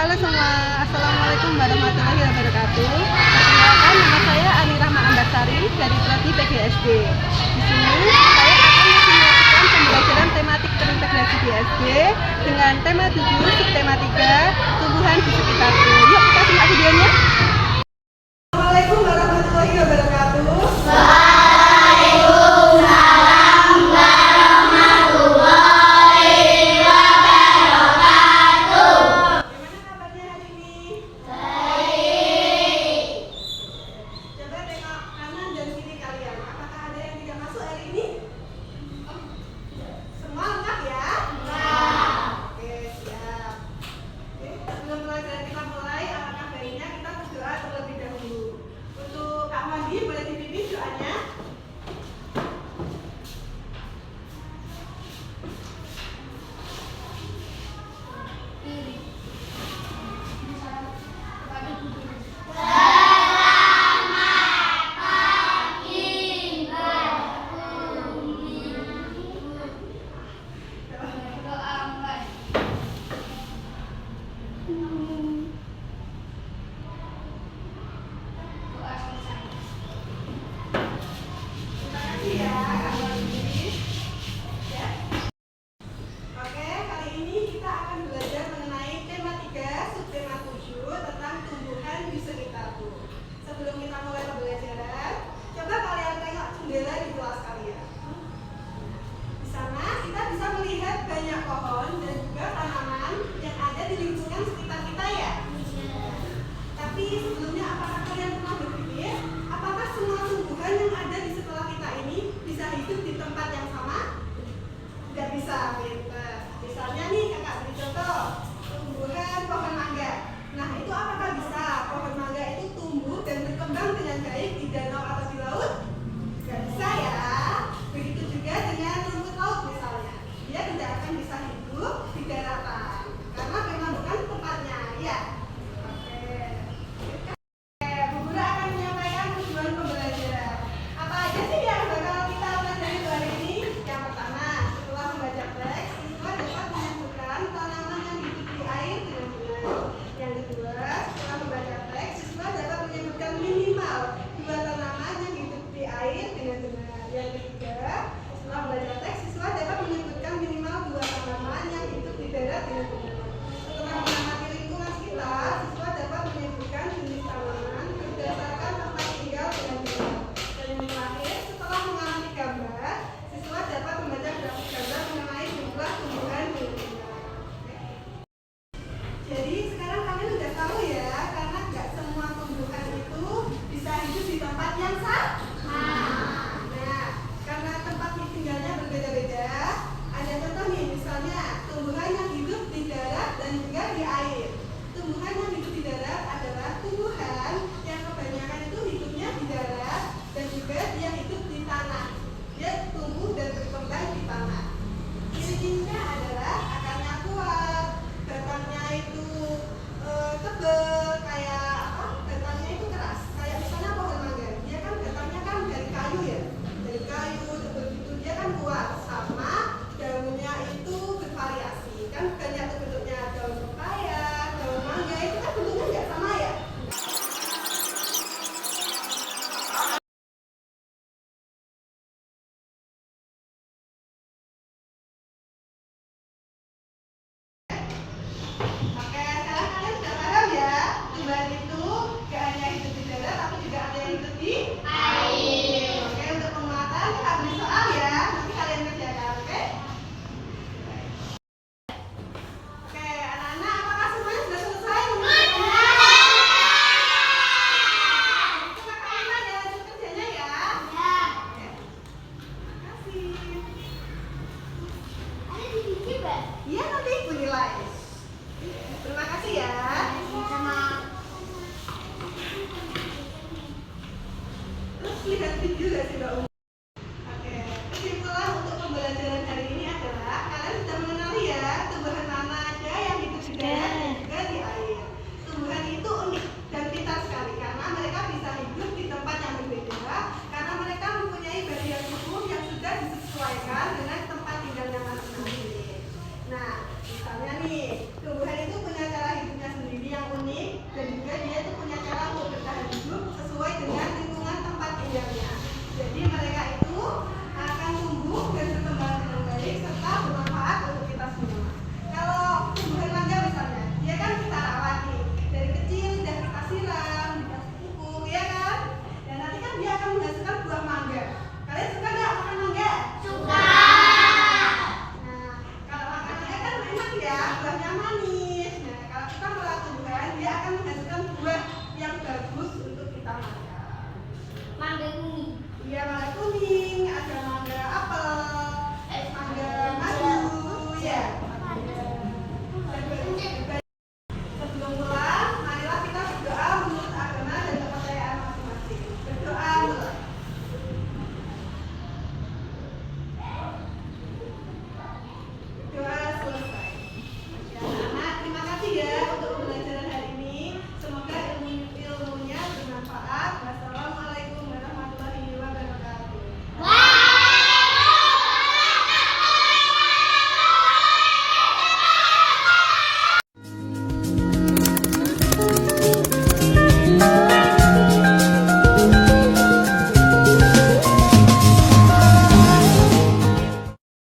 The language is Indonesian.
Halo semua, Assalamualaikum warahmatullahi wabarakatuh. Perkenalkan, nama saya Ani Rahma Ambarsari dari Prodi PGSD. Di sini saya akan mensimulasikan pembelajaran tematik terintegrasi di SD dengan tema 7, subtema 3, tumbuhan di sekitarku. Yuk kita simak videonya. Assalamualaikum warahmatullahi wabarakatuh. Sebelum kita mulai pembelajaran, coba kalian tengok jendela di kelas kalian. Di sana kita bisa melihat banyak pohon dan juga tanaman yang ada di lingkungan sekitar kita ya. Tapi sebelumnya apakah kalian pernah berpikir, apakah semua tumbuhan yang ada di sekolah kita ini bisa hidup di tempat yang sama? Tidak bisa, pintar. Misalnya nih kakak beri contoh, tumbuhan pohon mangga. Nah itu apakah bisa pohon mangga itu tumbuh dan berkembang dengan baik di danau atau di laut? Tidak bisa ya. Begitu juga dengan rumput laut misalnya, dia tidak akan bisa hidup di daratan karena memang bukan tempatnya ya. Bu Guru akan menyampaikan tujuan pembelajaran. Apa aja sih yang bakal kita pelajari hari ini? Yang pertama, setelah membaca teks, siswa dapat menyebutkan tanaman yang hidup di air dengan benar. Yang kedua, setelah membaca teks, siswa dapat menyebutkan minimal 2 tanaman yang hidup di air dengan benar. Yang ketiga, setelah membaca teks, siswa dapat menyebutkan minimal 2 tanaman yang hidup di darat dengan benar. Setelah mengamati lingkungan sekitar, siswa dapat menyebutkan jenis tanaman berdasarkan tempat tinggal dengan benar. Dan yang terakhir, setelah mengamati gambar, siswa dapat membaca grafik gambar mengenai jumlah tumbuhan di lingkungan. Jadi sekarang kalian udah tahu ya, karena nggak semua tumbuhan itu bisa hidup di tempat yang sama. Nah, karena tempat tinggalnya berbeda-beda, ada contoh nih, misalnya tumbuhan yang hidup di darat dan juga di air. Tumbuhan yang hidup di darat adalah tumbuhan yang kebanyakan itu hidupnya di darat dan juga dia hidup di tanah. Dia tumbuh dan berkembang di tanah. Ciri-cirinya adalah akarnya kuat, batangnya itu tebal, kayak apa? Batangnya itu keras. Kayak misalnya pohon mangga, dia kan batangnya kan dari kayu ya, dari kayu tebal gitu, dia kan kuat. Sama daunnya itu bervariasi, kan banyak tuh bentuknya, daun pepaya, daun mangga itu kan bentuknya nggak sama ya. Oke, sekarang kalian sudah paham ya, tumbuhan itu gak hanya hidup di darat, tapi juga ada yang hidup di air. Oke, untuk penguatan kita beri soal ya, nanti kalian kerjakan, oke? Oke, anak-anak, apakah semuanya sudah selesai mengerjakannya? Coba kalian ada hasil kerjanya ya? Ya. Oke, terima kasih. Ada di bikin, Mbak? Iya, nanti ibu nilai. Terima kasih ya. Sama. Terus lihat video gak sih Mbak Umi? Oke, kesimpulan untuk pembelajaran hari ini adalah kalian sudah mengenali ya tumbuhan mana aja yang hidup di darat dan juga di air. Tumbuhan itu unik dan pintar sekali karena mereka bisa hidup di tempat yang berbeda karena mereka mempunyai barrier tubuh yang sudah disesuaikan dengan tempat tinggalnya masing-masing. Nah, misalnya nih, tumbuhan itu punya cara hidupnya sendiri yang nggak suka